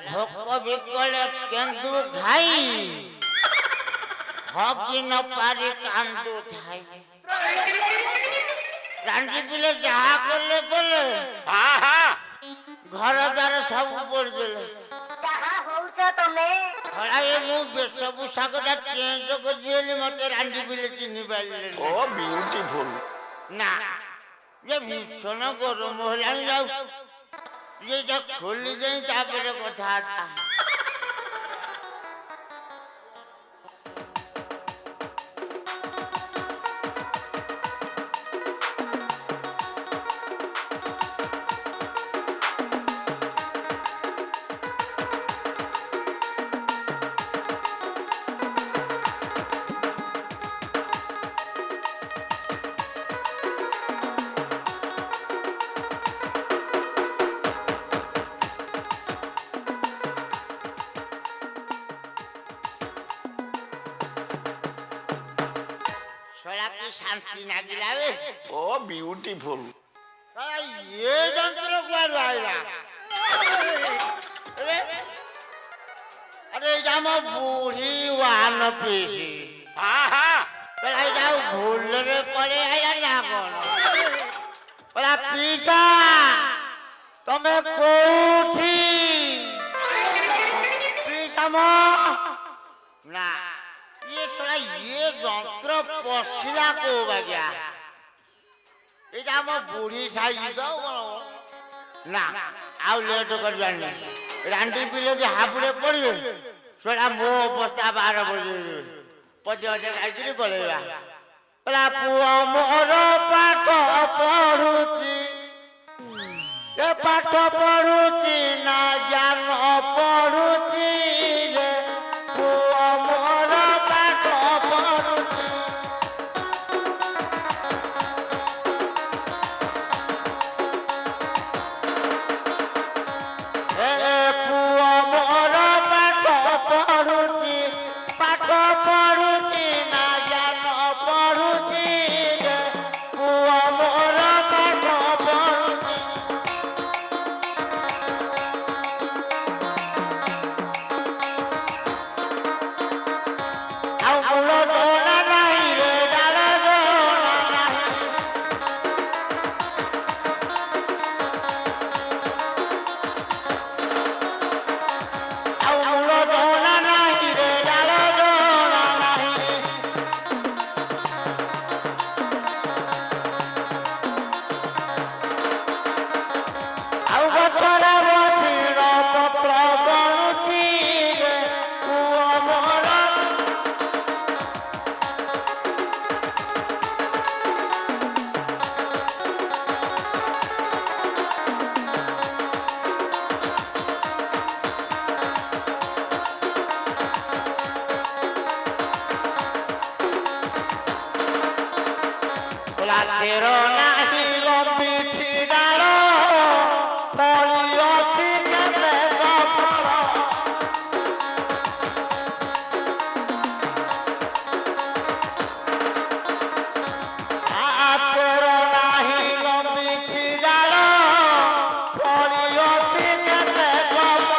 ভোগ বিকলে কেন্দু ঘাই হকি ন পারি কান্দু ধাই রান্দি পিলে যাহা করলে করলে ঘর দ্বার সব পড়ি দেলে ଯାହା ହଉଛ ତମେ ହଳାଏ ମୁଁ ସବୁ ଶାଗଟା ଚେଞ୍ଜ କରିଦେଲି ମତେ ରାନ୍ଧି ପିଲେ ଚିହ୍ନି ପାରିଲେ ଓ ବିୟୁଟିଫୁଲ ନା ଯେ ଭୀଷଣ ଗରମ ହେଲାଣି ଯାଉ ଏଇଟା ଖୋଲି ଦେଇ ତାପରେ କଥାବାର୍ତ୍ତା শান্তি নাগিলাবে ও বিউটিফুল এ যন্ত্র কুয়ার আইলা আরে জামা বুড়ি ওয়ান পেছি আহা পেলাই যাও ভুলরে পরে আইলা না কোন ওরা পিসা তুমি কোউঠি পিসাম না ইয়ে সোনা ইয়ে যন্ত্র পশিলা কো বাগিয়া এটা আমার বুড়ি সাইজ দাও না আউ লেট করবার না রান্ডি পিলে যে হাবুড়ে পড়বে সেটা মো অবস্থা বার বলে পদে অধে গাইছিলি পড়েবা বলা পুଅ মোর পাঠ পড়ুছি এ পাঠ পড়ুছি না জ্ঞান পড়ুছি রে পুଅ মোর পাঠ পড়ুছি পুଅ মোর ପାଠ ପଢୁଛି ପାଠ ପଢୁଛି ନା ଜ୍ଞାନ ପଢୁଛି ପୁଅ ମୋର ପାଠ ପଢୁଛି ଆଉ ମୂଳ ଦୋଳା ନାହିଁ ରେ ଡାଳ ଦୋଳା ନାହିଁ ଆଉ ମୂଳ ଦୋଳା ନାହିଁ ରେ ଡାଳ ଦୋଳା ନାହିଁ ଆଉ ଗଛରେ ବସିର ପତ୍ର ଗଣୁଛି ରେ ପୁଅ ମୋର ଲାଚେର ନାହିଁ ଲମ୍ବିଛି ଡାଳ ଫଳି ଅଛି କେତେ ଫଳ ଲାଚେର ନାହିଁ ଲମ୍ବିଛି ଡାଳ ଫଳି ଅଛି କେତେ ଫଳ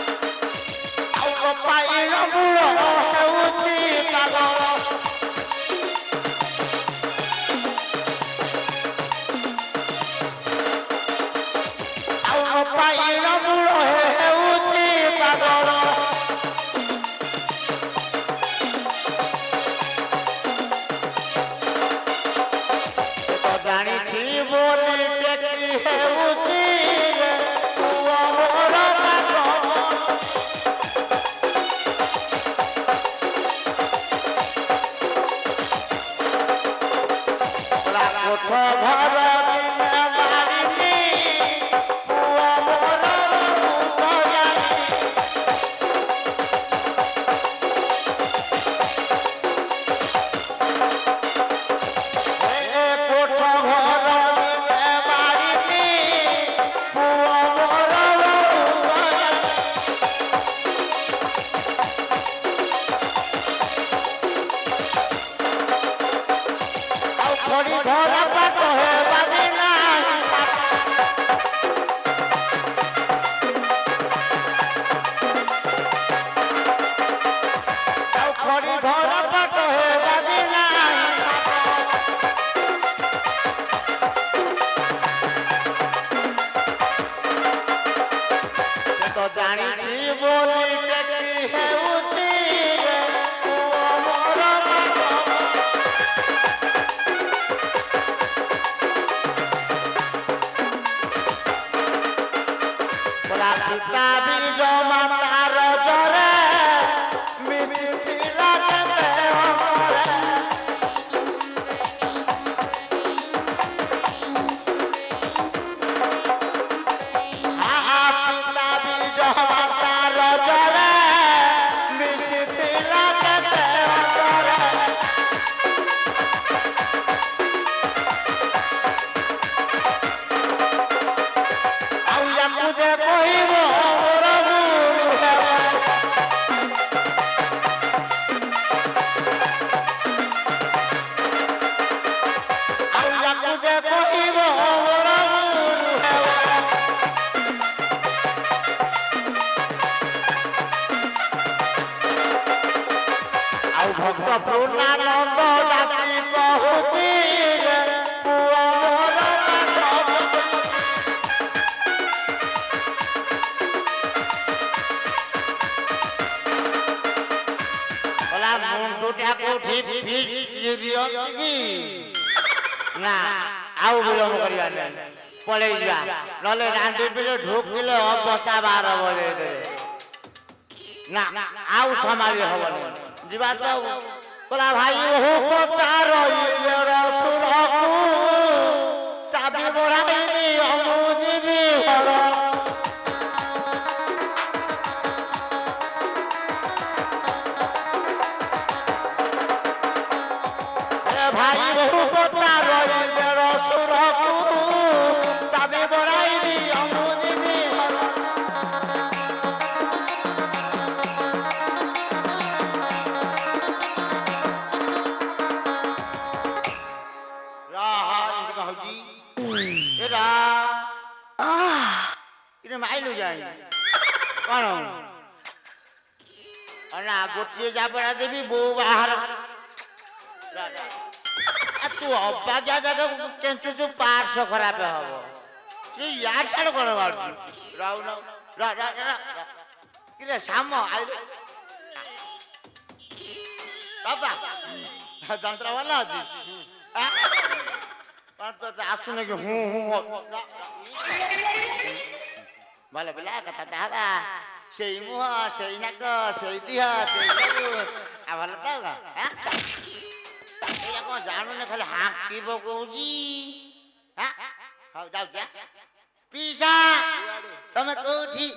ଆଉ କପାଇର ମୂଳ ହେଉଛି ପାଗଳ ଆଉ କପାଇର ମୂଳ ହେଉଛି ପାଗଳ ସେ ତ ଜାଣିଛି ବୋଲି ଟେକି ହେଉଛି ରେ ପୁଅ ମୋର ପାଗଳ କୋଠ ଘର ଦିନେ ମାରିନି ପୁଅ ମୋର ଭୂତ ଜାଣି ଏ କୋଠ ଘର ଦିନେ ମାରିନି ପୁଅ ମୋର ଭୂତ ଜାଣି ଆଉ ଖଡ଼ି ଧରା ପାଠ ହେବାନି ନାହିଁ ଆଉ ଖଡ଼ି ଧରା ପାଠ ହେବାନି ନାହିଁ ସେ ତ ଜାଣିଛି ବୋଲି ଟେକି ହେଉଛି ରେ ପୁଅ ମୋର ପାଠ ପିତା ବୀଜ ମାତାର ଜରେ ମିଶିଥିଲା କେତେ ଅମରେ ପିତା ବୀଜ ମାତାର ଜରେ ମିଶିଥିଲା କେତେ ଅମରେ ଆଉ ୟାକୁ ଯେ କହିବ ମୋର ନା ଆଉ ବିଳମ୍ବ କରିବା ନାହିଁ ପଳେଇ ଯିବା ନହେଲେ ରାଣ୍ଡି ପିଲେ ଢୁକିଲେ ଅବସ୍ଥା ବାର ବଜେଇ ନା ଆଉ ସମ୍ଭାଳି ହବନି ଯିବା ତ କହିଲା ଭାଇ ଓହୋ ପଚାର ସୁରକୁ ଚାବି ବଢାଇନି ମୁଁ ଯିବି ଘର ভাই বহু কথা রইলের সুরকু চাবি বড়াই দিও মুজিবি রাহা ইন্দি কাহুজি এরা ইরে মাইলু যাই কোন না গোটিয়ে যাবড়া দেবি বউ বাহার तू अबाजा जगह केंचुचु पार्श्व खराब हबो से यार छाड़ कोन बार राउ न रा रा रा किरे सामो आइ बाबा जंत्र वाला जी पर तो आसुने कि हूं भले भले कथा दाबा सेई मुह सेई नाक सेई दिह सेई सब आ भले त हां कौन जानू ने खाली हाँ की बोकौजी हाँ हाँ जाओ जा पीसा तमे कोठी